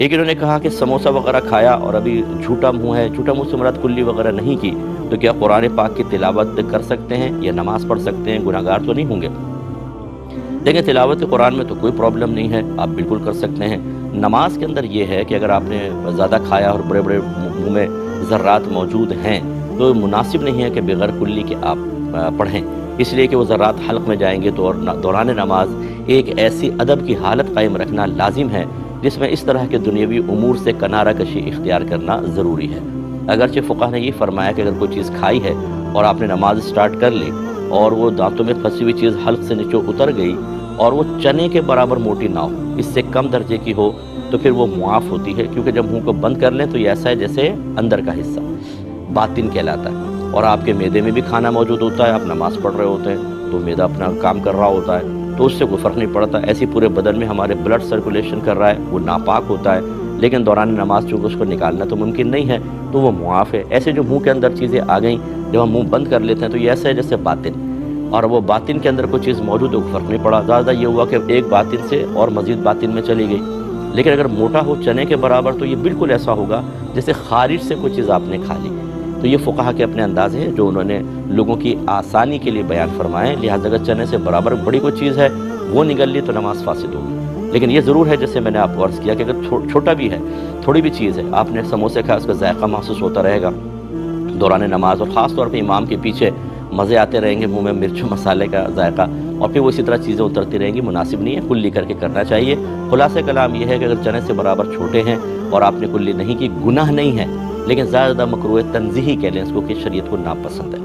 ایک انہوں نے کہا کہ سموسہ وغیرہ کھایا اور ابھی جھوٹا منہ ہے، جھوٹا منہ سے مراد کلی وغیرہ نہیں کی، تو کیا قرآن پاک کی تلاوت کر سکتے ہیں یا نماز پڑھ سکتے ہیں؟ گناہ گار تو نہیں ہوں گے؟ دیکھیں، تلاوت قرآن میں تو کوئی پرابلم نہیں ہے، آپ بالکل کر سکتے ہیں۔ نماز کے اندر یہ ہے کہ اگر آپ نے زیادہ کھایا اور بڑے بڑے منہ میں ذرات موجود ہیں تو مناسب نہیں ہے کہ بغیر کلی کے آپ پڑھیں، اس لیے کہ وہ ذرات حلق میں جائیں گے تو اور دوران نماز ایک ایسی ادب کی حالت قائم رکھنا لازم ہے جس میں اس طرح کے دنیاوی امور سے کنارہ کشی اختیار کرنا ضروری ہے۔ اگرچہ فقہ نے یہ فرمایا کہ اگر کوئی چیز کھائی ہے اور آپ نے نماز سٹارٹ کر لی اور وہ دانتوں میں پھنسی ہوئی چیز حلق سے نیچے اتر گئی اور وہ چنے کے برابر موٹی نہ ہو، اس سے کم درجے کی ہو، تو پھر وہ معاف ہوتی ہے، کیونکہ جب منہ کو بند کر لیں تو یہ ایسا ہے جیسے اندر کا حصہ باطن کہلاتا ہے، اور آپ کے معدے میں بھی کھانا موجود ہوتا ہے، آپ نماز پڑھ رہے ہوتے ہیں تو معدہ اپنا کام کر رہا ہوتا ہے، تو اس سے کوئی فرق نہیں پڑتا۔ ایسی پورے بدن میں ہمارے بلڈ سرکولیشن کر رہا ہے، وہ ناپاک ہوتا ہے، لیکن دوران نماز چونکہ اس کو نکالنا تو ممکن نہیں ہے تو وہ معاف ہے۔ ایسے جو منہ کے اندر چیزیں آ گئیں، جب ہم منہ بند کر لیتے ہیں تو یہ ایسا ہے جیسے باطن، اور وہ باطن کے اندر کوئی چیز موجود ہو، فرق نہیں پڑا، زیادہ یہ ہوا کہ ایک باطن سے اور مزید باطن میں چلی گئی۔ لیکن اگر موٹا ہو چنے کے برابر تو یہ بالکل ایسا ہوگا جیسے خارج سے کوئی چیز آپ نے کھا لی۔ تو یہ فقہا کے اپنے انداز ہیں جو انہوں نے لوگوں کی آسانی کے لیے بیان فرمائے، لہٰذا اگر چنے سے برابر بڑی کوئی چیز ہے وہ نگل لی تو نماز فاسد ہوگی۔ لیکن یہ ضرور ہے جیسے میں نے آپ کو عرض کیا کہ اگر چھوٹا بھی ہے، تھوڑی بھی چیز ہے، آپ نے سموسے کھایا، اس کا ذائقہ محسوس ہوتا رہے گا دوران نماز، اور خاص طور پہ امام کے پیچھے مزے آتے رہیں گے، منہ میں مرچ مسالے کا ذائقہ، اور پھر وہ اسی طرح چیزیں اترتی رہیں گی، مناسب نہیں ہے، کلی کر کے کرنا چاہیے۔ خلاصہ کلام یہ ہے کہ اگر چنے سے برابر چھوٹے ہیں اور آپ نے کلی نہیں کی، گناہ نہیں ہے، لیکن زیادہ مکروہ تنزیہی کہہ لیں اس کو کہ شریعت کو ناپسند ہے۔